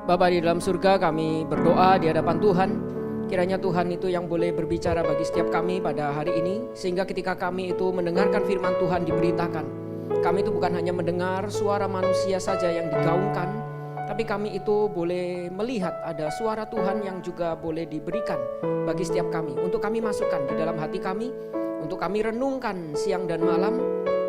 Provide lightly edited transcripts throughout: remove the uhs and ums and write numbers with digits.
Bapa di dalam surga, kami berdoa di hadapan Tuhan. Kiranya Tuhan itu yang boleh berbicara bagi setiap kami pada hari ini, sehingga ketika kami itu mendengarkan firman Tuhan diberitakan, kami itu bukan hanya mendengar suara manusia saja yang digaungkan, tapi kami itu boleh melihat ada suara Tuhan yang juga boleh diberikan bagi setiap kami, untuk kami masukkan di dalam hati kami, untuk kami renungkan siang dan malam,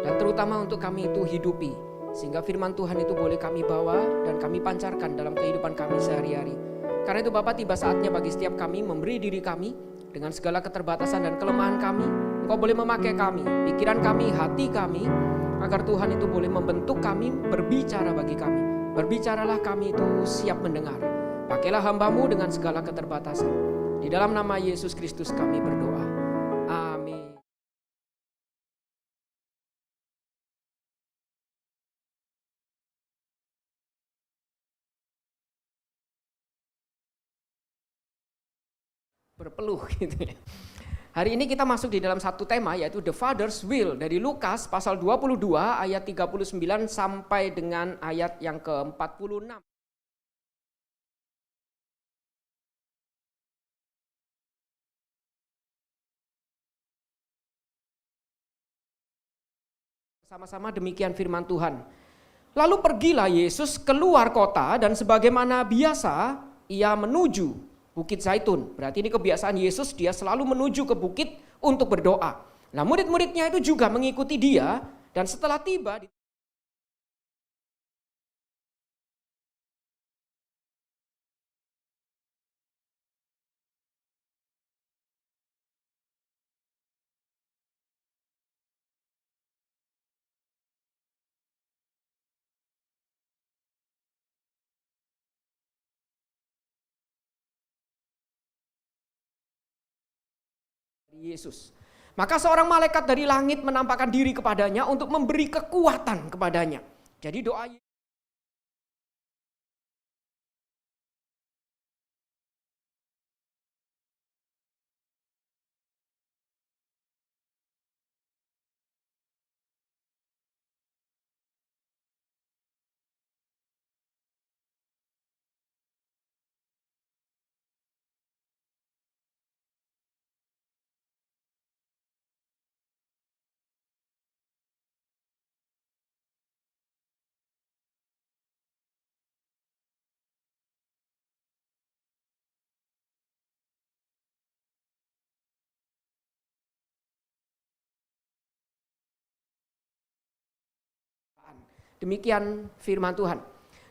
dan terutama untuk kami itu hidupi, sehingga firman Tuhan itu boleh kami bawa dan kami pancarkan dalam kehidupan kami sehari-hari. Karena itu Bapak, tiba saatnya bagi setiap kami memberi diri kami dengan segala keterbatasan dan kelemahan kami. Engkau boleh memakai kami, pikiran kami, hati kami, agar Tuhan itu boleh membentuk kami, berbicara bagi kami. Berbicaralah, kami itu siap mendengar. Pakailah hamba-Mu dengan segala keterbatasan. Di dalam nama Yesus Kristus kami berdoa. Amin. Berpeluh gitu ya. Hari ini kita masuk di dalam satu tema, yaitu The Father's Will, dari Lukas pasal 22 ayat 39 sampai dengan ayat yang ke-46. Sama-sama demikian firman Tuhan. Lalu pergilah Yesus keluar kota, dan sebagaimana biasa ia menuju Bukit Zaitun. Berarti ini kebiasaan Yesus, dia selalu menuju ke bukit untuk berdoa. Nah, murid-muridnya itu juga mengikuti dia, dan setelah tiba di Yesus. Maka seorang malaikat dari langit menampakkan diri kepadanya untuk memberi kekuatan kepadanya. Jadi doa demikian firman Tuhan.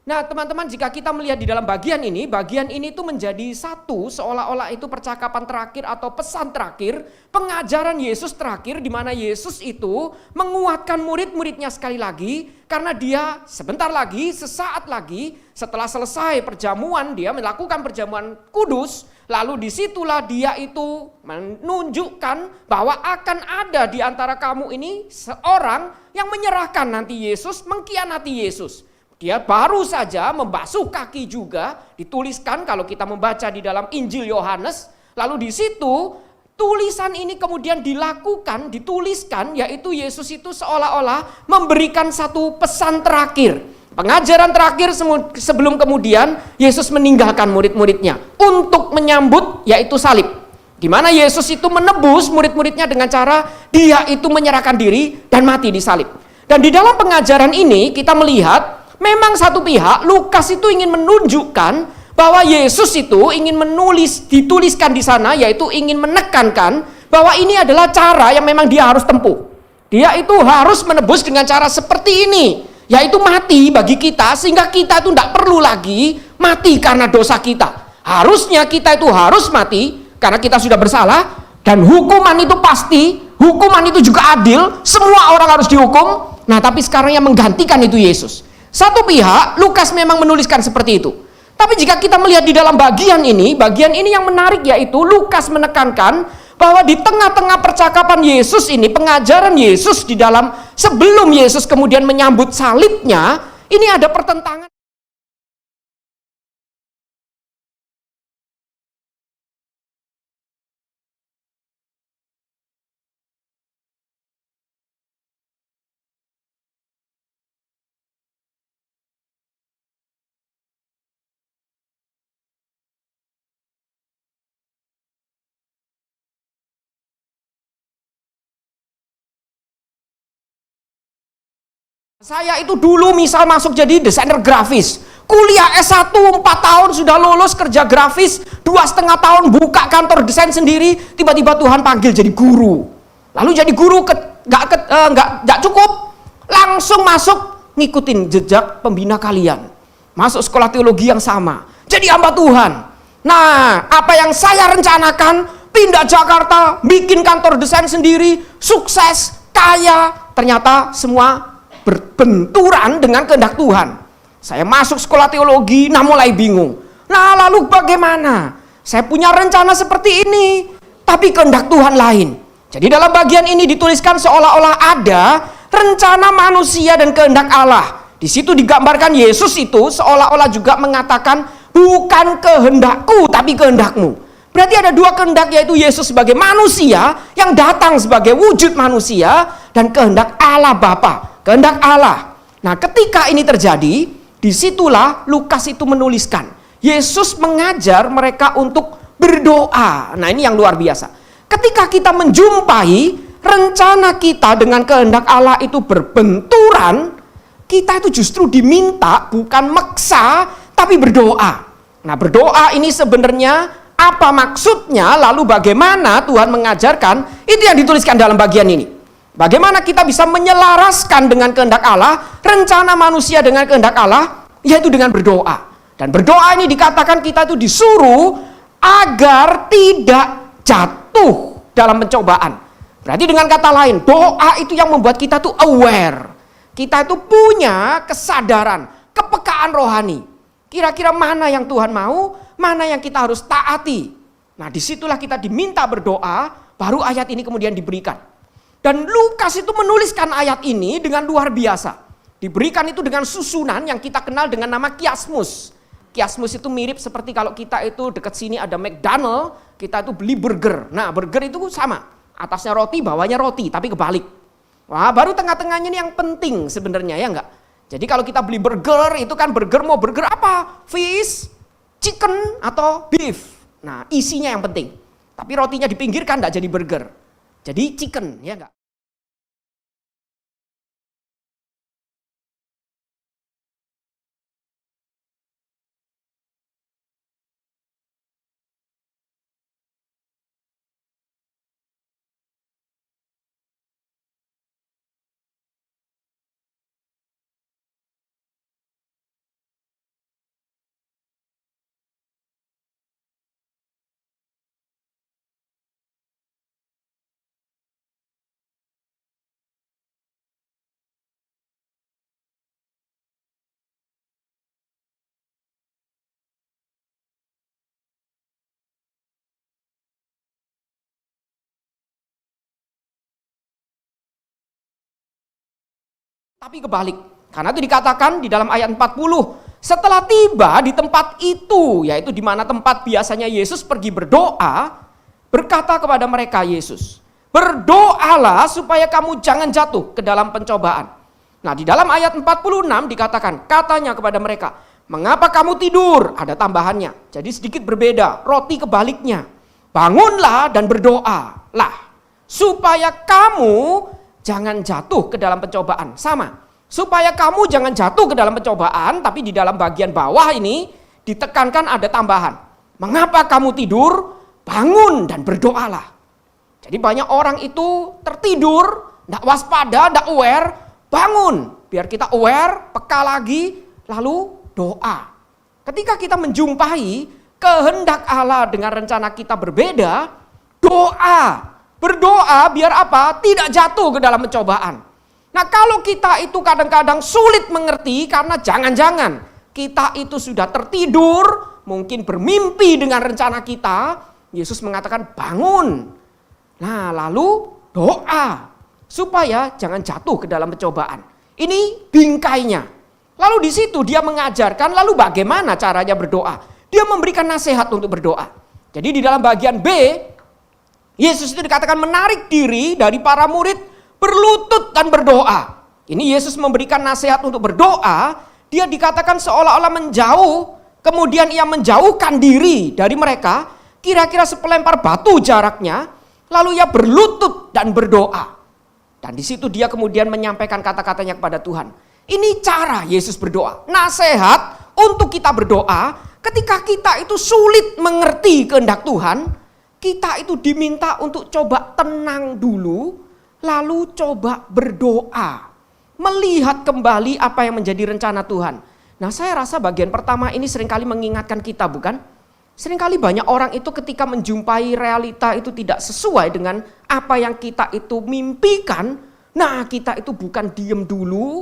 Nah, teman-teman, jika kita melihat di dalam bagian ini tuh menjadi satu, seolah-olah itu percakapan terakhir atau pesan terakhir, pengajaran Yesus terakhir, di mana Yesus itu menguatkan murid-muridnya sekali lagi, karena dia sebentar lagi, sesaat lagi, setelah selesai perjamuan, dia melakukan perjamuan kudus, lalu disitulah dia itu menunjukkan bahwa akan ada di antara kamu ini seorang yang menyerahkan nanti Yesus, mengkhianati Yesus. Dia baru saja membasuh kaki juga, dituliskan kalau kita membaca di dalam Injil Yohanes. Lalu di situ tulisan ini kemudian dilakukan, dituliskan, yaitu Yesus itu seolah-olah memberikan satu pesan terakhir. Pengajaran terakhir sebelum kemudian Yesus meninggalkan murid-muridnya untuk menyambut yaitu salib. Di mana Yesus itu menebus murid-muridnya dengan cara dia itu menyerahkan diri dan mati di salib. Dan di dalam pengajaran ini kita melihat memang satu pihak Lukas itu ingin menunjukkan bahwa Yesus itu ingin dituliskan di sana, yaitu ingin menekankan bahwa ini adalah cara yang memang dia harus tempuh. Dia itu harus menebus dengan cara seperti ini, yaitu mati bagi kita, sehingga kita itu tidak perlu lagi mati karena dosa kita. Harusnya kita itu harus mati karena kita sudah bersalah, dan hukuman itu pasti, hukuman itu juga adil, semua orang harus dihukum. Nah, tapi sekarang yang menggantikan itu Yesus. Satu pihak Lukas memang menuliskan seperti itu. Tapi jika kita melihat di dalam bagian ini yang menarik, yaitu Lukas menekankan bahwa di tengah-tengah percakapan Yesus ini, pengajaran Yesus di dalam sebelum Yesus kemudian menyambut salibnya, ini ada pertentangan. Saya itu dulu misal masuk jadi desainer grafis. Kuliah S1 4 tahun sudah lulus kerja grafis, 2,5 tahun buka kantor desain sendiri, tiba-tiba Tuhan panggil jadi guru. Lalu jadi guru nggak cukup, langsung masuk ngikutin jejak pembina kalian. Masuk sekolah teologi yang sama, jadi hamba Tuhan. Nah, apa yang saya rencanakan, pindah Jakarta, bikin kantor desain sendiri, sukses, kaya, ternyata semua berbenturan dengan kehendak Tuhan. Saya masuk sekolah teologi, nah mulai bingung. Nah lalu bagaimana? Saya punya rencana seperti ini, tapi kehendak Tuhan lain. Jadi dalam bagian ini dituliskan seolah-olah ada rencana manusia dan kehendak Allah. Di situ digambarkan Yesus itu seolah-olah juga mengatakan, bukan kehendakku tapi kehendakmu. Berarti ada dua kehendak, yaitu Yesus sebagai manusia yang datang sebagai wujud manusia, dan kehendak Allah Bapa, kehendak Allah. Nah, ketika ini terjadi, disitulah Lukas itu menuliskan Yesus mengajar mereka untuk berdoa. Nah, ini yang luar biasa. Ketika kita menjumpai rencana kita dengan kehendak Allah itu berbenturan, kita itu justru diminta bukan maksa, tapi berdoa. Nah, berdoa ini sebenarnya apa maksudnya, lalu bagaimana Tuhan mengajarkan, itu yang dituliskan dalam bagian ini. Bagaimana kita bisa menyelaraskan dengan kehendak Allah, rencana manusia dengan kehendak Allah, yaitu dengan berdoa. Dan berdoa ini dikatakan kita itu disuruh agar tidak jatuh dalam pencobaan. Berarti dengan kata lain, doa itu yang membuat kita tuh aware. Kita itu punya kesadaran, kepekaan rohani. Kira-kira mana yang Tuhan mau, mana yang kita harus taati. Nah, disitulah kita diminta berdoa, baru ayat ini kemudian diberikan. Dan Lukas itu menuliskan ayat ini dengan luar biasa. Diberikan itu dengan susunan yang kita kenal dengan nama kiasmus. Kiasmus itu mirip seperti kalau kita itu dekat sini ada McDonald, kita itu beli burger. Nah, burger itu sama. Atasnya roti, bawahnya roti, tapi kebalik. Wah, baru tengah-tengahnya ini yang penting sebenarnya, ya enggak? Jadi kalau kita beli burger, itu kan burger mau burger apa? Fish, chicken, atau beef. Nah, isinya yang penting. Tapi rotinya dipinggirkan, enggak jadi burger. Jadi chicken, ya enggak? Tapi kebalik. Karena itu dikatakan di dalam ayat 40, setelah tiba di tempat itu, yaitu di mana tempat biasanya Yesus pergi berdoa, berkata kepada mereka Yesus, berdoalah supaya kamu jangan jatuh ke dalam pencobaan. Nah, di dalam ayat 46 dikatakan, katanya kepada mereka, mengapa kamu tidur? Ada tambahannya. Jadi sedikit berbeda, roti kebaliknya. Bangunlah dan berdoalah supaya kamu jangan jatuh ke dalam pencobaan. Sama. Supaya kamu jangan jatuh ke dalam pencobaan, tapi di dalam bagian bawah ini ditekankan ada tambahan. Mengapa kamu tidur? Bangun dan berdoalah. Jadi banyak orang itu tertidur, tidak waspada, tidak aware. Bangun, biar kita aware, peka lagi, lalu doa. Ketika kita menjumpai kehendak Allah dengan rencana kita berbeda, doa. Berdoa biar apa? Tidak jatuh ke dalam pencobaan. Nah, kalau kita itu kadang-kadang sulit mengerti karena jangan-jangan kita itu sudah tertidur, mungkin bermimpi dengan rencana kita, Yesus mengatakan bangun. Nah, lalu doa supaya jangan jatuh ke dalam pencobaan. Ini bingkainya. Lalu di situ dia mengajarkan lalu bagaimana caranya berdoa. Dia memberikan nasihat untuk berdoa. Jadi di dalam bagian B, Yesus itu dikatakan menarik diri dari para murid, berlutut dan berdoa. Ini Yesus memberikan nasihat untuk berdoa, dia dikatakan seolah-olah menjauh, kemudian ia menjauhkan diri dari mereka, kira-kira sepelempar batu jaraknya, lalu ia berlutut dan berdoa. Dan di situ dia kemudian menyampaikan kata-katanya kepada Tuhan. Ini cara Yesus berdoa. Nasihat untuk kita berdoa ketika kita itu sulit mengerti kehendak Tuhan. Kita itu diminta untuk coba tenang dulu, lalu coba berdoa. Melihat kembali apa yang menjadi rencana Tuhan. Nah, saya rasa bagian pertama ini seringkali mengingatkan kita, bukan? Seringkali banyak orang itu ketika menjumpai realita itu tidak sesuai dengan apa yang kita itu mimpikan. Nah, kita itu bukan diem dulu,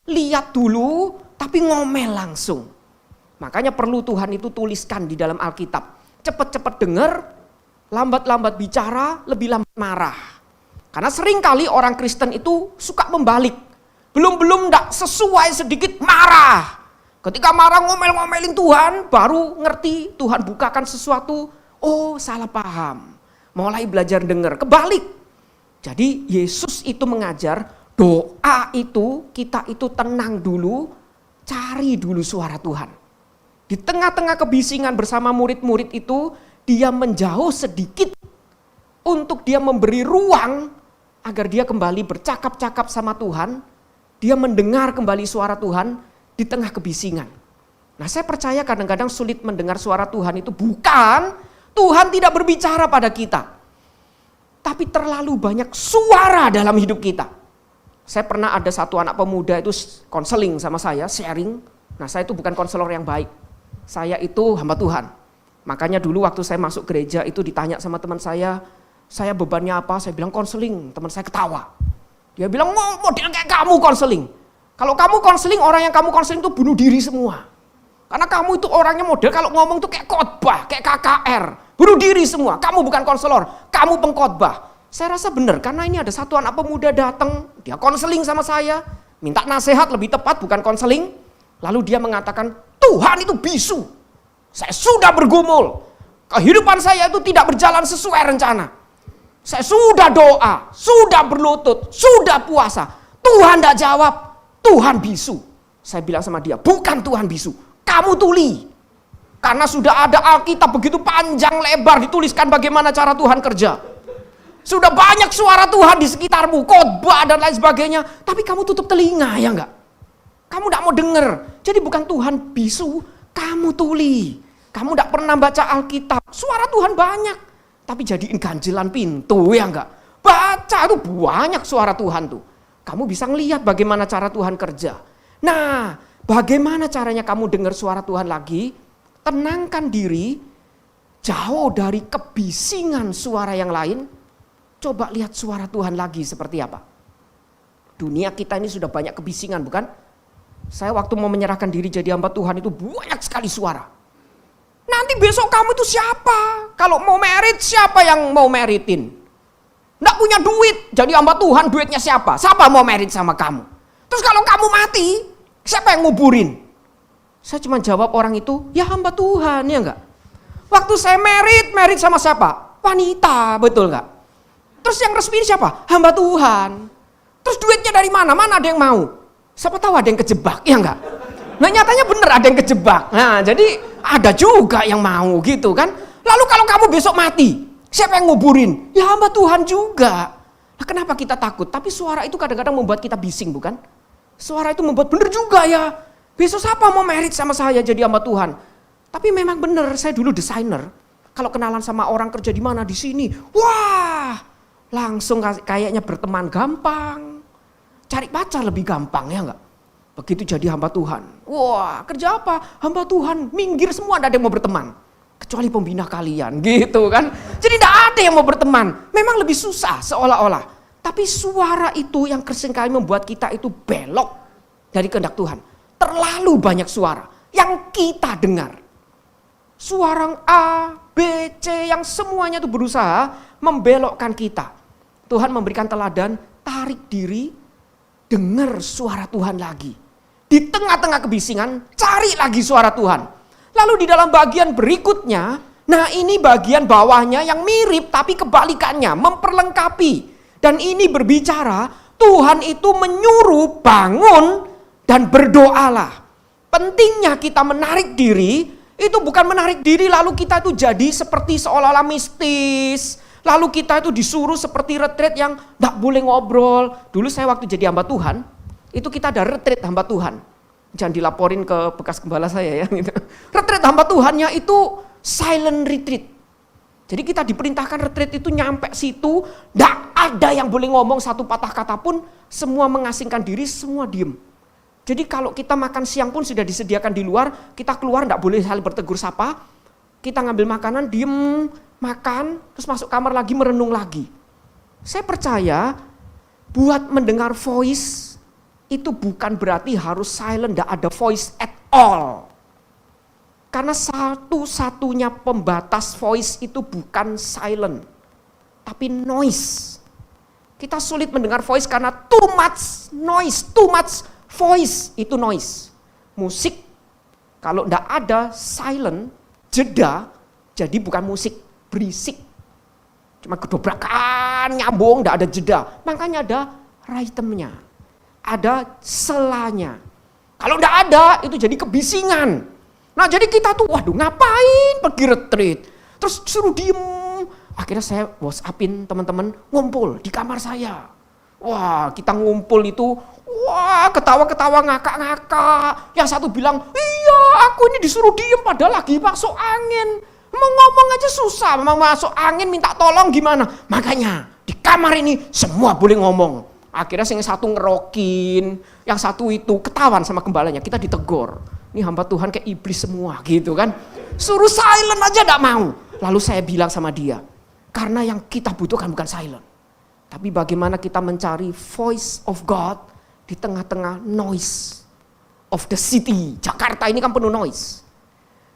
lihat dulu, tapi ngomel langsung. Makanya perlu Tuhan itu tuliskan di dalam Alkitab. Cepat-cepat dengar, lambat-lambat bicara, lebih lambat marah. Karena seringkali orang Kristen itu suka membalik. Belum tidak sesuai sedikit marah. Ketika marah ngomel-ngomelin Tuhan, baru ngerti Tuhan bukakan sesuatu. Oh, salah paham. Mulai belajar dengar, kebalik. Jadi Yesus itu mengajar doa itu kita itu tenang dulu, cari dulu suara Tuhan. Di tengah-tengah kebisingan bersama murid-murid itu, dia menjauh sedikit untuk dia memberi ruang agar dia kembali bercakap-cakap sama Tuhan. Dia mendengar kembali suara Tuhan di tengah kebisingan. Nah, saya percaya kadang-kadang sulit mendengar suara Tuhan itu bukan Tuhan tidak berbicara pada kita, tapi terlalu banyak suara dalam hidup kita. Saya pernah ada satu anak pemuda itu konseling sama saya, sharing. Nah, saya itu bukan konselor yang baik. Saya itu hamba Tuhan. Makanya dulu waktu saya masuk gereja itu ditanya sama teman saya bebannya apa? Saya bilang konseling, teman saya ketawa. Dia bilang, model kayak kamu konseling. Kalau kamu konseling, orang yang kamu konseling itu bunuh diri semua. Karena kamu itu orangnya model kalau ngomong tuh kayak khotbah, kayak KKR. Bunuh diri semua, kamu bukan konselor, kamu pengkhotbah. Saya rasa benar, karena ini ada satu anak pemuda datang, dia konseling sama saya. Minta nasihat lebih tepat, bukan konseling. Lalu dia mengatakan, Tuhan itu bisu. Saya sudah bergumul, kehidupan saya itu tidak berjalan sesuai rencana. Saya sudah doa, sudah berlutut, sudah puasa. Tuhan tidak jawab, Tuhan bisu. Saya bilang sama dia, bukan Tuhan bisu, kamu tuli. Karena sudah ada Alkitab begitu panjang lebar dituliskan bagaimana cara Tuhan kerja. Sudah banyak suara Tuhan di sekitarmu, khotbah dan lain sebagainya. Tapi kamu tutup telinga, ya enggak? Kamu tidak mau dengar. Jadi bukan Tuhan bisu, kamu tuli. Kamu tidak pernah baca Alkitab. Suara Tuhan banyak. Tapi jadiin ganjelan pintu, ya enggak? Baca itu banyak suara Tuhan tuh. Kamu bisa ngelihat bagaimana cara Tuhan kerja. Nah, bagaimana caranya kamu dengar suara Tuhan lagi? Tenangkan diri, jauh dari kebisingan suara yang lain. Coba lihat suara Tuhan lagi seperti apa. Dunia kita ini sudah banyak kebisingan, bukan? Saya waktu mau menyerahkan diri jadi hamba Tuhan itu banyak sekali suara. Nanti besok kamu itu siapa? Kalau mau merit, siapa yang mau meritin? Nggak punya duit, jadi hamba Tuhan duitnya siapa? Siapa mau merit sama kamu? Terus kalau kamu mati, siapa yang nguburin? Saya cuma jawab orang itu, ya hamba Tuhan, ya enggak? Waktu saya merit sama siapa? Wanita, betul enggak? Terus yang resmi siapa? Hamba Tuhan. Terus duitnya dari mana? Mana ada yang mau? Siapa tahu ada yang kejebak, ya enggak? Nah nyatanya bener ada yang kejebak. Nah jadi ada juga yang mau gitu kan. Lalu kalau kamu besok mati, siapa yang nguburin? Ya hamba Tuhan juga. Nah, kenapa kita takut? Tapi suara itu kadang-kadang membuat kita bising, bukan? Suara itu membuat bener juga ya. Besok siapa mau merit sama saya jadi hamba Tuhan? Tapi memang bener, saya dulu desainer. Kalau kenalan sama orang kerja di mana di sini, wah, langsung kayaknya berteman gampang. Cari pacar lebih gampang, ya enggak? Begitu jadi hamba Tuhan. Wah, kerja apa? Hamba Tuhan, minggir semua, tidak ada yang mau berteman. Kecuali pembina kalian, gitu kan. Jadi tidak ada yang mau berteman. Memang lebih susah seolah-olah. Tapi suara itu yang seringkali membuat kita itu belok dari kehendak Tuhan. Terlalu banyak suara yang kita dengar. Suara A, B, C yang semuanya itu berusaha membelokkan kita. Tuhan memberikan teladan, tarik diri, dengar suara Tuhan lagi. Di tengah-tengah kebisingan, cari lagi suara Tuhan. Lalu di dalam bagian berikutnya, nah ini bagian bawahnya yang mirip tapi kebalikannya, memperlengkapi. Dan ini berbicara, Tuhan itu menyuruh bangun dan berdoalah. Pentingnya kita menarik diri, itu bukan menarik diri lalu kita itu jadi seperti seolah-olah mistis. Lalu kita itu disuruh seperti retreat yang gak boleh ngobrol. Dulu saya waktu jadi hamba Tuhan, Itu kita ada retreat hamba Tuhan. Jangan dilaporin ke bekas gembala saya ya. Gitu. Retreat hamba Tuhannya itu silent retreat. Jadi kita diperintahkan retreat itu nyampe situ, gak ada yang boleh ngomong satu patah kata pun, semua mengasingkan diri, semua diem. Jadi kalau kita makan siang pun sudah disediakan di luar, kita keluar gak boleh saling bertegur sapa, kita ngambil makanan, diem, makan, terus masuk kamar lagi, merenung lagi. Saya percaya buat mendengar voice itu bukan berarti harus silent, gak ada voice at all. Karena satu-satunya pembatas voice itu bukan silent, tapi noise. Kita sulit mendengar voice karena too much noise, too much voice itu noise. Musik kalau ndak ada silent, jeda, jadi bukan musik, berisik. Cuma gedobrakan, nyambung, ndak ada jeda. Makanya ada rhythmnya, ada selanya. Kalau ndak ada, itu jadi kebisingan. Nah jadi kita tuh, waduh ngapain pergi retreat, terus suruh diem. Akhirnya saya WhatsAppin teman-teman ngumpul di kamar saya. Wah kita ngumpul itu, wah ketawa-ketawa ngakak-ngakak. Yang satu bilang, iya aku ini disuruh diem padahal lagi masuk angin. Mau ngomong aja susah, mau masuk angin minta tolong gimana. Makanya di kamar ini semua boleh ngomong. Akhirnya yang satu ngerokin, yang satu itu ketahuan sama gembalanya, kita ditegur. Ini hamba Tuhan kayak iblis semua gitu kan. Suruh silent aja gak mau. Lalu saya bilang sama dia, karena yang kita butuhkan bukan silent. Tapi bagaimana kita mencari voice of God di tengah-tengah noise of the city. Jakarta ini kan penuh noise.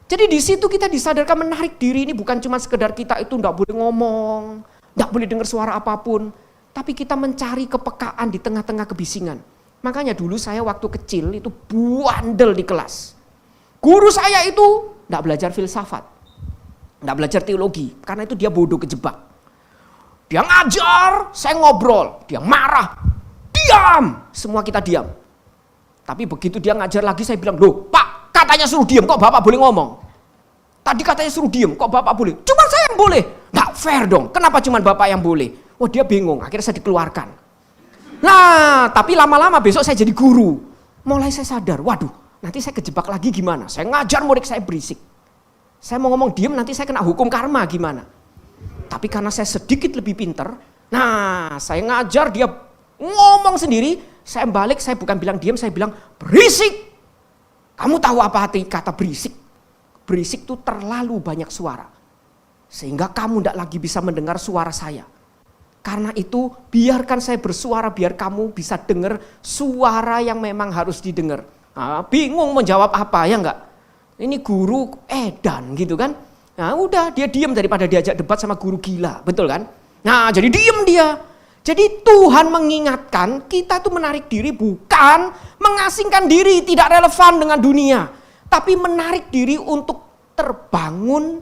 Jadi di situ kita disadarkan menarik diri ini bukan cuma sekedar kita itu gak boleh ngomong, gak boleh dengar suara apapun. Tapi kita mencari kepekaan di tengah-tengah kebisingan. Makanya dulu saya waktu kecil itu bandel di kelas. Guru saya itu gak belajar filsafat, gak belajar teologi, karena itu dia bodoh kejebak. Dia ngajar, saya ngobrol, dia marah, diam, semua kita diam. Tapi begitu dia ngajar lagi saya bilang, loh Pak katanya suruh diam, kok Bapak boleh ngomong? Tadi katanya suruh diam, kok Bapak boleh? Cuma saya yang boleh. Gak fair dong, kenapa cuma Bapak yang boleh? Wah dia bingung, akhirnya saya dikeluarkan. Nah, tapi lama-lama besok saya jadi guru. Mulai saya sadar, waduh, nanti saya kejebak lagi gimana? Saya ngajar murid saya berisik. Saya mau ngomong diem, nanti saya kena hukum karma gimana? Tapi karena saya sedikit lebih pinter, nah saya ngajar dia ngomong sendiri, saya balik, saya bukan bilang diem, saya bilang berisik. Kamu tahu apa arti kata berisik? Berisik itu terlalu banyak suara. Sehingga kamu tidak lagi bisa mendengar suara saya. Karena itu biarkan saya bersuara biar kamu bisa dengar suara yang memang harus didengar. Nah, bingung menjawab apa ya enggak? Ini guru edan gitu kan. Nah udah dia diam daripada diajak debat sama guru gila, betul kan? Nah jadi diam dia. Jadi Tuhan mengingatkan kita tuh menarik diri bukan mengasingkan diri tidak relevan dengan dunia. Tapi menarik diri untuk terbangun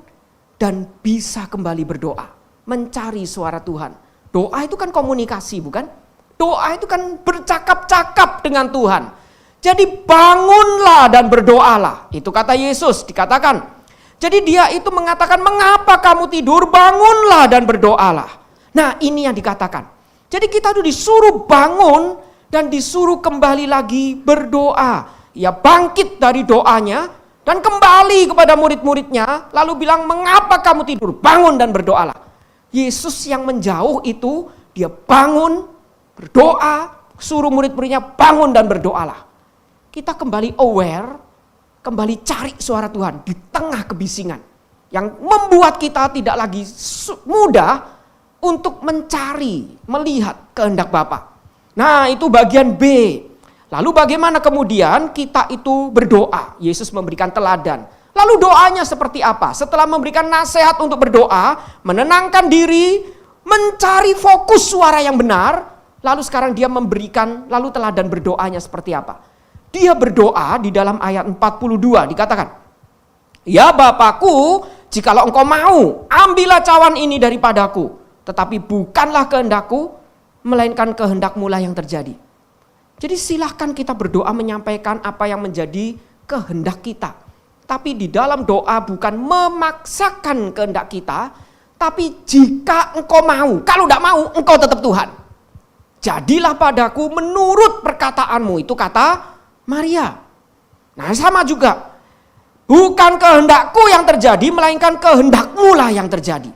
dan bisa kembali berdoa. Mencari suara Tuhan. Doa itu kan komunikasi bukan? Doa itu kan bercakap-cakap dengan Tuhan. Jadi bangunlah dan berdoalah. Itu kata Yesus dikatakan. Jadi dia itu mengatakan mengapa kamu tidur, bangunlah dan berdoalah. Nah ini yang dikatakan. Jadi kita tuh disuruh bangun dan disuruh kembali lagi berdoa. Ia bangkit dari doanya dan kembali kepada murid-muridnya. Lalu bilang mengapa kamu tidur, bangun dan berdoalah. Yesus yang menjauh itu dia bangun, berdoa, suruh murid-muridnya bangun dan berdoalah. Kita kembali aware, kembali cari suara Tuhan di tengah kebisingan. Yang membuat kita tidak lagi mudah untuk mencari, melihat kehendak Bapa. Nah itu bagian B. Lalu bagaimana kemudian kita itu berdoa? Yesus memberikan teladan. Lalu doanya seperti apa? Setelah memberikan nasihat untuk berdoa, menenangkan diri, mencari fokus suara yang benar, lalu sekarang dia memberikan, lalu teladan berdoanya seperti apa? Dia berdoa di dalam ayat 42 dikatakan, ya Bapakku, jikalau engkau mau, ambillah cawan ini daripadaku, tetapi bukanlah kehendakku, melainkan kehendakmu lah yang terjadi. Jadi silahkan kita berdoa menyampaikan apa yang menjadi kehendak kita. Tapi di dalam doa bukan memaksakan kehendak kita, tapi jika engkau mau, kalau tidak mau engkau tetap Tuhan. jadilah padaku menurut perkataanmu. Itu kata Maria. Nah sama juga, bukan kehendakku yang terjadi, melainkan kehendakmu lah yang terjadi.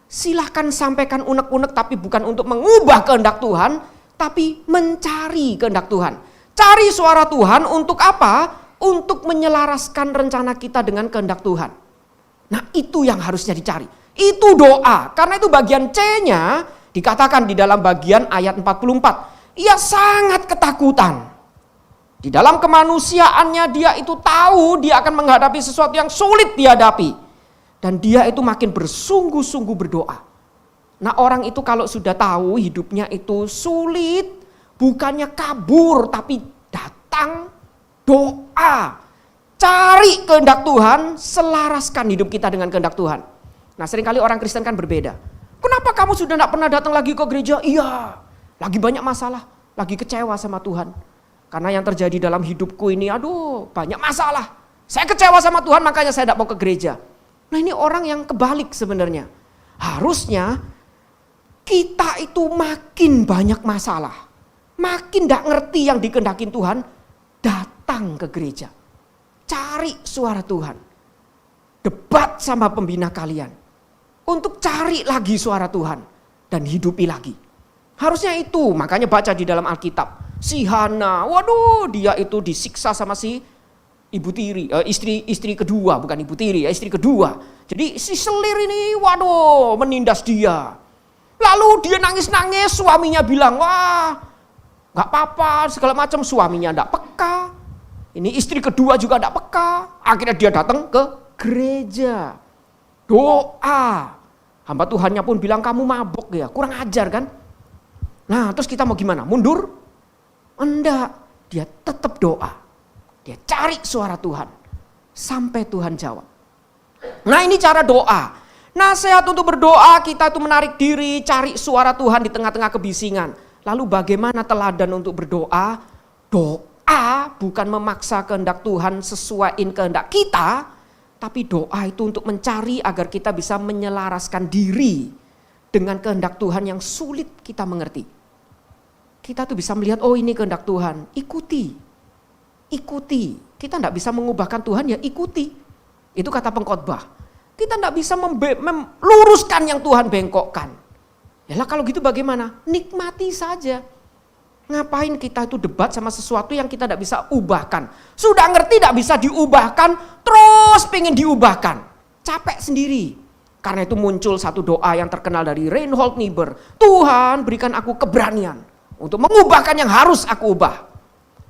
Silahkan sampaikan unek-unek, tapi bukan untuk mengubah kehendak Tuhan, tapi mencari kehendak Tuhan. Cari suara Tuhan untuk apa? Untuk menyelaraskan rencana kita dengan kehendak Tuhan. Nah itu yang harusnya dicari. Itu doa. Karena itu bagian C-nya dikatakan di dalam bagian ayat 44. Ia sangat ketakutan. Di dalam kemanusiaannya dia itu tahu dia akan menghadapi sesuatu yang sulit dihadapi. Dan dia itu makin bersungguh-sungguh berdoa. Nah orang itu kalau sudah tahu hidupnya itu sulit, bukannya kabur tapi datang doa. Cari kehendak Tuhan, selaraskan hidup kita dengan kehendak Tuhan. Nah seringkali orang Kristen kan berbeda. Kenapa kamu sudah tidak pernah datang lagi ke gereja? Iya, lagi banyak masalah, lagi kecewa sama Tuhan. Karena yang terjadi dalam hidupku ini, aduh banyak masalah. Saya kecewa sama Tuhan makanya saya tidak mau ke gereja. Nah ini orang yang kebalik sebenarnya. Harusnya kita itu makin banyak masalah. Makin tidak ngerti yang dikehendakin Tuhan, datang ke gereja. Cari suara Tuhan. Debat sama pembina kalian. Untuk cari lagi suara Tuhan. Dan hidupi lagi. Harusnya itu, makanya baca di dalam Alkitab. Si Hana, waduh dia itu disiksa sama si ibu tiri, istri kedua, bukan ibu tiri ya, istri kedua. Jadi si selir ini, waduh menindas dia. Lalu dia nangis-nangis, suaminya bilang, wah gak apa-apa segala macam, suaminya gak peka. Ini istri kedua juga gak peka. Akhirnya dia datang ke gereja. Doa. Hamba Tuhannya pun bilang, kamu mabok ya, kurang ajar kan. Nah terus kita mau gimana, mundur? Enggak, dia tetap doa. Dia cari suara Tuhan. Sampai Tuhan jawab. Nah ini cara doa. Nasihat untuk berdoa, kita itu menarik diri, cari suara Tuhan di tengah-tengah kebisingan. Lalu bagaimana teladan untuk berdoa? Doa bukan memaksa kehendak Tuhan sesuaiin kehendak kita. Tapi doa itu untuk mencari agar kita bisa menyelaraskan diri dengan kehendak Tuhan yang sulit kita mengerti. Kita tuh bisa melihat, oh ini kehendak Tuhan, ikuti. Ikuti. Kita tidak bisa mengubahkan Tuhan, ya ikuti. Itu kata pengkhotbah. Kita tidak bisa meluruskan yang Tuhan bengkokkan. Yalah kalau gitu bagaimana? Nikmati saja. Ngapain kita itu debat sama sesuatu yang kita tidak bisa ubahkan. Sudah ngerti tidak bisa diubahkan, terus pengen diubahkan. Capek sendiri. Karena itu muncul satu doa yang terkenal dari Reinhold Niebuhr. Tuhan berikan aku keberanian untuk mengubahkan yang harus aku ubah.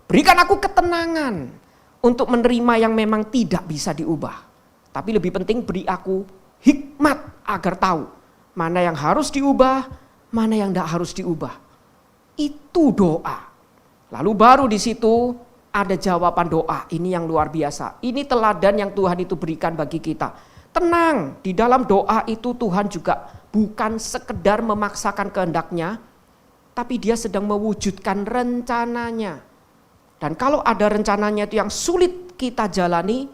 Berikan aku ketenangan untuk menerima yang memang tidak bisa diubah. Tapi lebih penting beri aku hikmat agar tahu mana yang harus diubah, mana yang tidak harus diubah. Itu doa. Lalu baru di situ ada jawaban doa. Ini yang luar biasa. Ini teladan yang Tuhan itu berikan bagi kita. Tenang, di dalam doa itu Tuhan juga bukan sekedar memaksakan kehendaknya, tapi dia sedang mewujudkan rencananya. Dan kalau ada rencananya itu yang sulit kita jalani,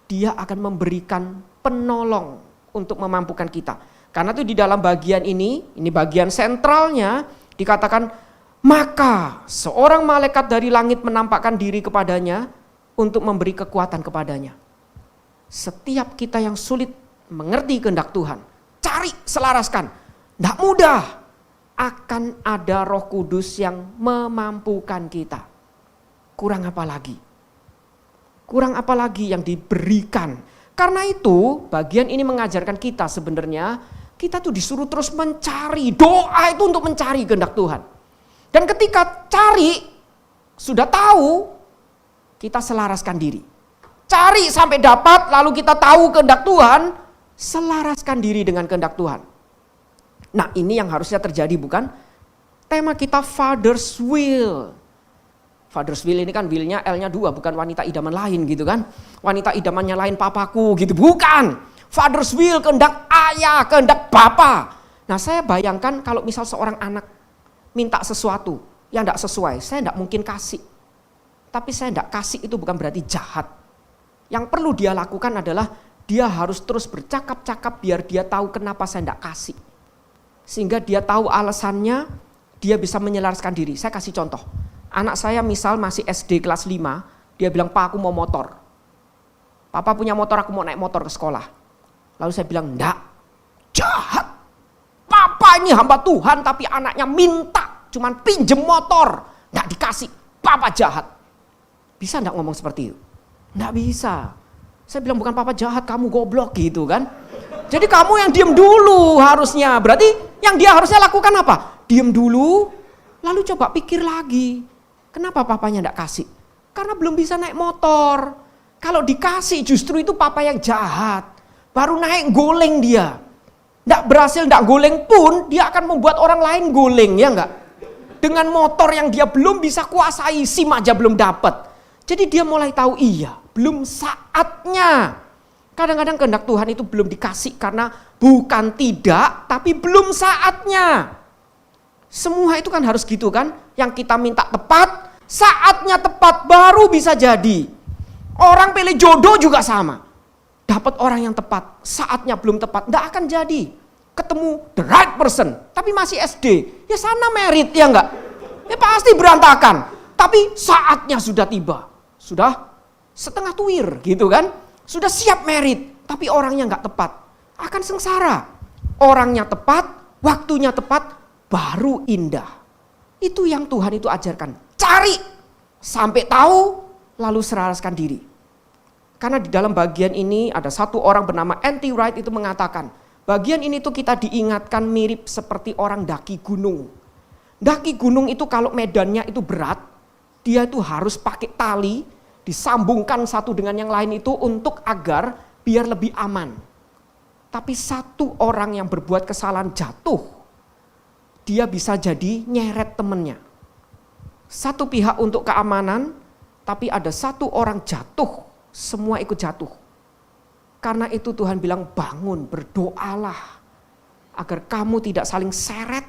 dia akan memberikan penolong untuk memampukan kita. Karena itu di dalam bagian ini bagian sentralnya dikatakan, maka seorang malaikat dari langit menampakkan diri kepadanya untuk memberi kekuatan kepadanya. Setiap kita yang sulit mengerti kehendak Tuhan, cari, selaraskan. Tidak mudah. Akan ada Roh Kudus yang memampukan kita. Kurang apa lagi? Kurang apa lagi yang diberikan? Karena itu bagian ini mengajarkan kita sebenarnya kita tuh disuruh terus mencari. Doa itu untuk mencari kehendak Tuhan. Dan ketika cari, sudah tahu, kita selaraskan diri. Cari sampai dapat, lalu kita tahu kehendak Tuhan, selaraskan diri dengan kehendak Tuhan. Nah ini yang harusnya terjadi, bukan? Tema kita Father's Will. Father's Will ini kan will-nya L-nya 2, bukan wanita idaman lain gitu kan. Wanita idamannya lain papaku gitu, bukan. Father's Will, kehendak ayah, kehendak bapa. Nah saya bayangkan kalau misal seorang anak minta sesuatu yang tidak sesuai, saya tidak mungkin kasih. Tapi saya tidak kasih itu bukan berarti jahat. Yang perlu dia lakukan adalah dia harus terus bercakap-cakap biar dia tahu kenapa saya tidak kasih. Sehingga dia tahu alasannya, dia bisa menyelaraskan diri. Saya kasih contoh. Anak saya misal masih SD kelas 5, dia bilang, "Pak, aku mau motor. Papa punya motor, aku mau naik motor ke sekolah." Lalu saya bilang, "Enggak, jahat. Papa ini hamba Tuhan tapi anaknya minta, cuman pinjem motor, enggak dikasih. Papa jahat." Bisa enggak ngomong seperti itu? Enggak bisa. Saya bilang, "Bukan papa jahat, kamu goblok," gitu kan. Jadi kamu yang diem dulu harusnya. Berarti yang dia harusnya lakukan apa? Diem dulu, lalu coba pikir lagi. Kenapa papanya enggak kasih? Karena belum bisa naik motor. Kalau dikasih justru itu papa yang jahat. Baru naik goleng dia. Enggak berhasil, enggak goleng pun dia akan membuat orang lain goleng, ya enggak? Dengan motor yang dia belum bisa kuasai, SIM aja belum dapat. Jadi dia mulai tahu, iya, belum saatnya. Kadang-kadang kehendak Tuhan itu belum dikasih karena bukan tidak, tapi belum saatnya. Semua itu kan harus gitu kan? Yang kita minta tepat, saatnya tepat baru bisa jadi. Orang pilih jodoh juga sama. Dapat orang yang tepat, saatnya belum tepat, enggak akan jadi. Ketemu the right person, tapi masih SD. Ya sana merit, ya enggak? Ya pasti berantakan. Tapi saatnya sudah tiba. Sudah setengah tuir gitu kan. Sudah siap merit, tapi orangnya enggak tepat. Akan sengsara. Orangnya tepat, waktunya tepat, baru indah. Itu yang Tuhan itu ajarkan. Cari sampai tahu, lalu serahkan diri. Karena di dalam bagian ini ada satu orang bernama N.T. Wright itu mengatakan, bagian ini tuh kita diingatkan mirip seperti orang daki gunung. Daki gunung itu kalau medannya itu berat, dia itu harus pakai tali, disambungkan satu dengan yang lain itu untuk agar biar lebih aman. Tapi satu orang yang berbuat kesalahan jatuh, dia bisa jadi nyeret temennya. Satu pihak untuk keamanan, tapi ada satu orang jatuh, semua ikut jatuh. Karena itu Tuhan bilang, bangun, berdoalah. Agar kamu tidak saling seret,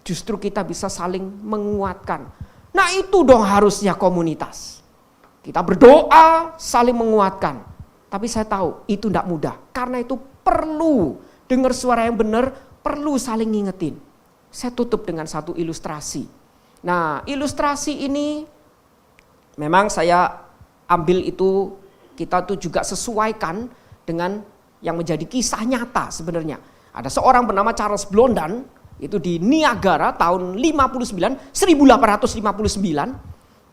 justru kita bisa saling menguatkan. Nah itu dong harusnya komunitas. Kita berdoa, saling menguatkan. Tapi saya tahu itu tidak mudah. Karena itu perlu dengar suara yang benar, perlu saling ngingetin. Saya tutup dengan satu ilustrasi. Nah ilustrasi ini memang saya ambil itu, kita tuh juga sesuaikan dengan yang menjadi kisah nyata sebenarnya. Ada seorang bernama Charles Blondin, itu di Niagara tahun 1859.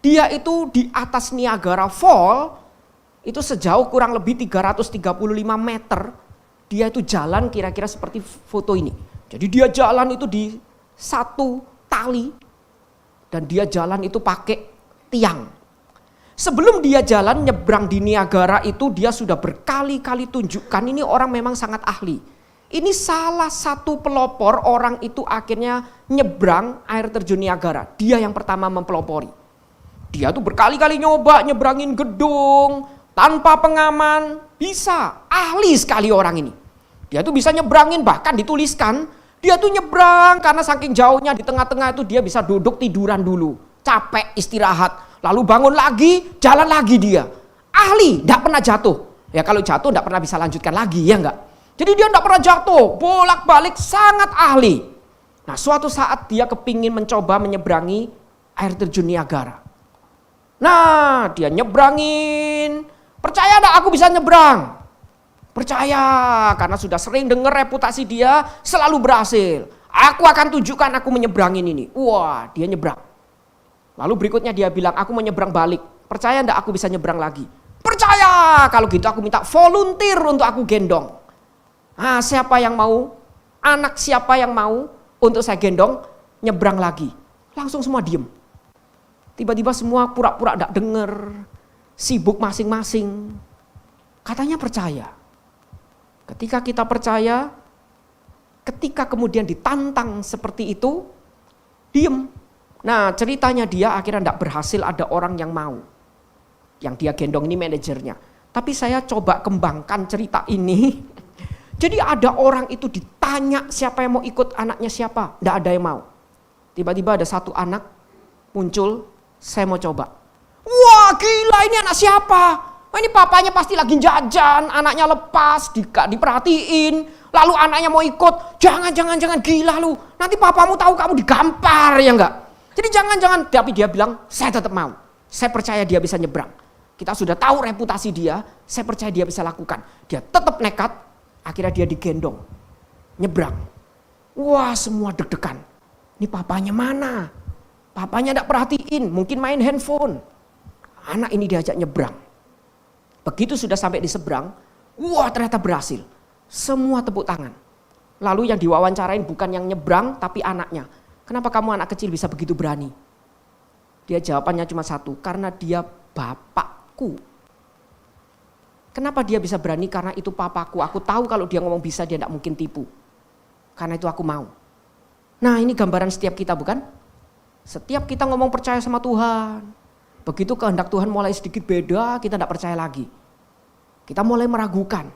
Dia itu di atas Niagara Fall, itu sejauh kurang lebih 335 meter. Dia itu jalan kira-kira seperti foto ini. Jadi dia jalan itu di satu tali, dan dia jalan itu pakai tiang. Sebelum dia jalan nyebrang di Niagara itu, dia sudah berkali-kali tunjukkan ini orang memang sangat ahli. Ini salah satu pelopor orang itu akhirnya nyebrang air terjun Niagara. Dia yang pertama mempelopori. Dia tuh berkali-kali nyoba nyebrangin gedung tanpa pengaman. Bisa, ahli sekali orang ini. Dia tuh bisa nyebrangin, bahkan dituliskan. Dia tuh nyebrang karena saking jauhnya di tengah-tengah itu dia bisa duduk tiduran dulu. Capek, istirahat. Lalu bangun lagi, jalan lagi dia. Ahli, gak pernah jatuh. Ya kalau jatuh gak pernah bisa lanjutkan lagi, ya enggak? Jadi dia gak pernah jatuh, bolak-balik sangat ahli. Nah suatu saat dia kepingin mencoba menyeberangi air terjun Niagara. Nah dia nyebrangin, percaya gak aku bisa nyebrang? Percaya, karena sudah sering dengar reputasi dia selalu berhasil. Aku akan tunjukkan aku menyeberangin ini. Wah dia nyebrang. Lalu berikutnya dia bilang, aku mau nyebrang balik. Percaya enggak aku bisa nyebrang lagi? Percaya, kalau gitu aku minta volunteer untuk aku gendong. Nah, siapa yang mau? Anak siapa yang mau untuk saya gendong? Nyebrang lagi. Langsung semua diem. Tiba-tiba semua pura-pura enggak denger. Sibuk masing-masing. Katanya percaya. Ketika kita percaya, ketika kemudian ditantang seperti itu, diem. Nah ceritanya dia akhirnya tidak berhasil, ada orang yang mau. Yang dia gendong ini manajernya. Tapi saya coba kembangkan cerita ini. Jadi ada orang itu ditanya siapa yang mau ikut, anaknya siapa. Tidak ada yang mau. Tiba-tiba ada satu anak muncul, saya mau coba. Wah gila ini anak siapa? Wah, ini papanya pasti lagi jajan, anaknya lepas, diperhatiin, lalu anaknya mau ikut. Jangan gila lu. Nanti papamu tahu kamu digampar, ya enggak? Jadi jangan, tapi dia bilang, saya tetap mau. Saya percaya dia bisa nyebrang. Kita sudah tahu reputasi dia, saya percaya dia bisa lakukan. Dia tetap nekat, akhirnya dia digendong, nyebrang. Wah, semua deg-degan. Ini papanya mana? Papanya enggak perhatiin, mungkin main handphone. Anak ini diajak nyebrang. Begitu sudah sampai di seberang, wah ternyata berhasil. Semua tepuk tangan. Lalu yang diwawancarain bukan yang nyebrang tapi anaknya. Kenapa kamu anak kecil bisa begitu berani? Dia jawabannya cuma satu, karena dia bapakku. Kenapa dia bisa berani? Karena itu papaku. Aku tahu kalau dia ngomong bisa, dia tidak mungkin tipu. Karena itu aku mau. Nah, ini gambaran setiap kita, bukan? Setiap kita ngomong percaya sama Tuhan, begitu kehendak Tuhan mulai sedikit beda, kita tidak percaya lagi. Kita mulai meragukan.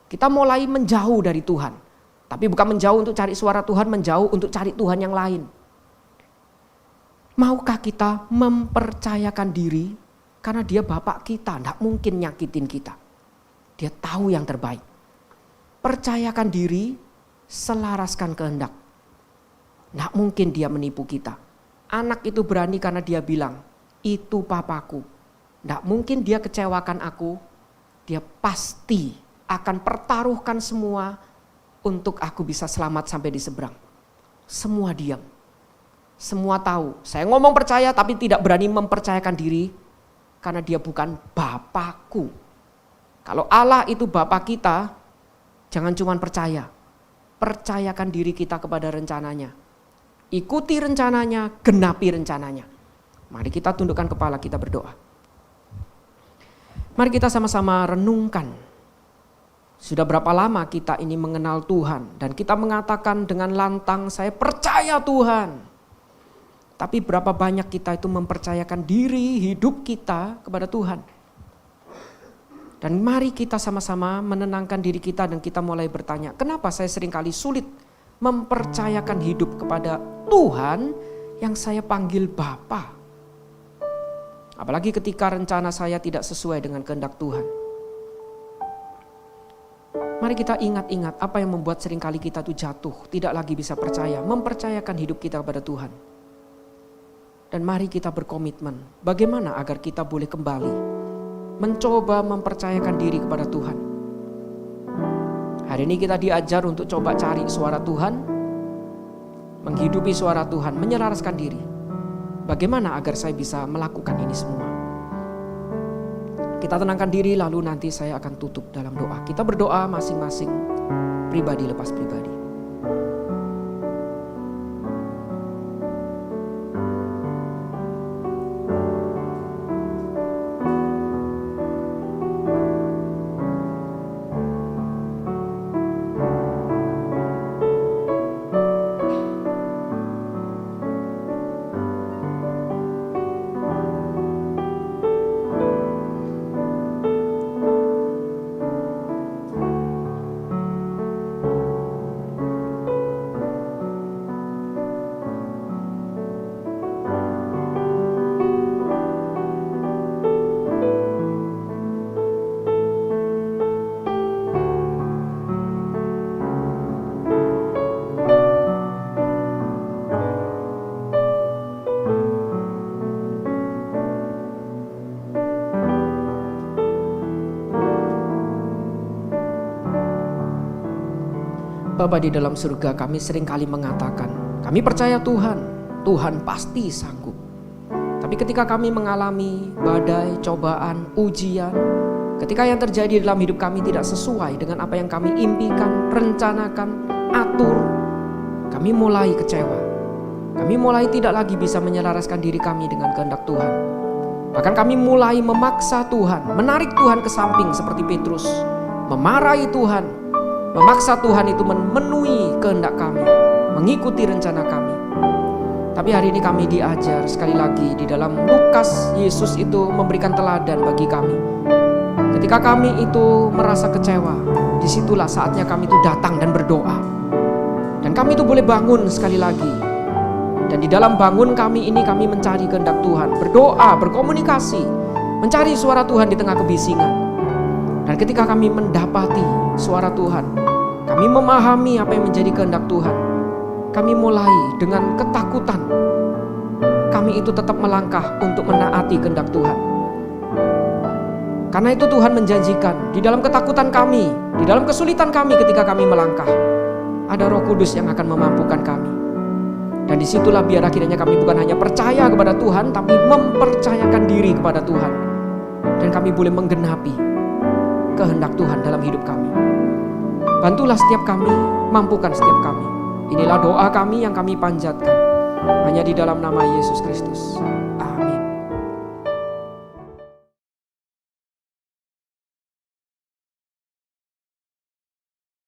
Kita mulai menjauh dari Tuhan. Tapi bukan menjauh untuk cari suara Tuhan, menjauh untuk cari Tuhan yang lain. Maukah kita mempercayakan diri? Karena dia bapak kita, tidak mungkin nyakitin kita. Dia tahu yang terbaik. Percayakan diri, selaraskan kehendak. Tidak mungkin dia menipu kita. Anak itu berani karena dia bilang, itu papaku. Tidak mungkin dia kecewakan aku. Dia pasti akan pertaruhkan semua untuk aku bisa selamat sampai di seberang. Semua diam. Semua tahu. Saya ngomong percaya tapi tidak berani mempercayakan diri karena dia bukan bapakku. Kalau Allah itu bapak kita, jangan cuma percaya. Percayakan diri kita kepada rencananya. Ikuti rencananya, genapi rencananya. Mari kita tundukkan kepala, kita berdoa. Mari kita sama-sama renungkan. Sudah berapa lama kita ini mengenal Tuhan dan kita mengatakan dengan lantang, saya percaya Tuhan. Tapi berapa banyak kita itu mempercayakan diri, hidup kita kepada Tuhan. Dan mari kita sama-sama menenangkan diri kita dan kita mulai bertanya, kenapa saya seringkali sulit mempercayakan hidup kepada Tuhan yang saya panggil Bapa? Apalagi ketika rencana saya tidak sesuai dengan kehendak Tuhan. Mari kita ingat-ingat apa yang membuat seringkali kita tuh jatuh, tidak lagi bisa percaya, mempercayakan hidup kita kepada Tuhan. Dan mari kita berkomitmen, bagaimana agar kita boleh kembali mencoba mempercayakan diri kepada Tuhan. Hari ini kita diajar untuk coba cari suara Tuhan, menghidupi suara Tuhan, menyelaraskan diri. Bagaimana agar saya bisa melakukan ini semua? Kita tenangkan diri lalu nanti saya akan tutup dalam doa. Kita berdoa masing-masing, pribadi lepas pribadi. Bapa di dalam surga, kami seringkali mengatakan, kami percaya Tuhan, Tuhan pasti sanggup. Tapi ketika kami mengalami badai, cobaan, ujian, ketika yang terjadi dalam hidup kami tidak sesuai dengan apa yang kami impikan, rencanakan, atur, kami mulai kecewa. Kami mulai tidak lagi bisa menyelaraskan diri kami dengan kehendak Tuhan. Bahkan kami mulai memaksa Tuhan, menarik Tuhan ke samping seperti Petrus, memarahi Tuhan, memaksa Tuhan itu memenuhi kehendak kami, mengikuti rencana kami. Tapi hari ini kami diajar sekali lagi di dalam Lukas, Yesus itu memberikan teladan bagi kami. Ketika kami itu merasa kecewa, disitulah saatnya kami itu datang dan berdoa. Dan kami itu boleh bangun sekali lagi. Dan di dalam bangun kami ini kami mencari kehendak Tuhan, berdoa, berkomunikasi. mencari suara Tuhan di tengah kebisingan. Dan ketika kami mendapati suara Tuhan, kami memahami apa yang menjadi kehendak Tuhan, kami mulai dengan ketakutan. Kami itu tetap melangkah untuk menaati kehendak Tuhan. Karena itu Tuhan menjanjikan, di dalam ketakutan kami, di dalam kesulitan kami ketika kami melangkah, ada Roh Kudus yang akan memampukan kami. Dan disitulah biar akhirnya kami bukan hanya percaya kepada Tuhan, tapi mempercayakan diri kepada Tuhan. Dan kami boleh menggenapi kehendak Tuhan dalam hidup kami. Bantulah setiap kami, mampukan setiap kami. Inilah doa kami yang kami panjatkan, hanya di dalam nama Yesus Kristus.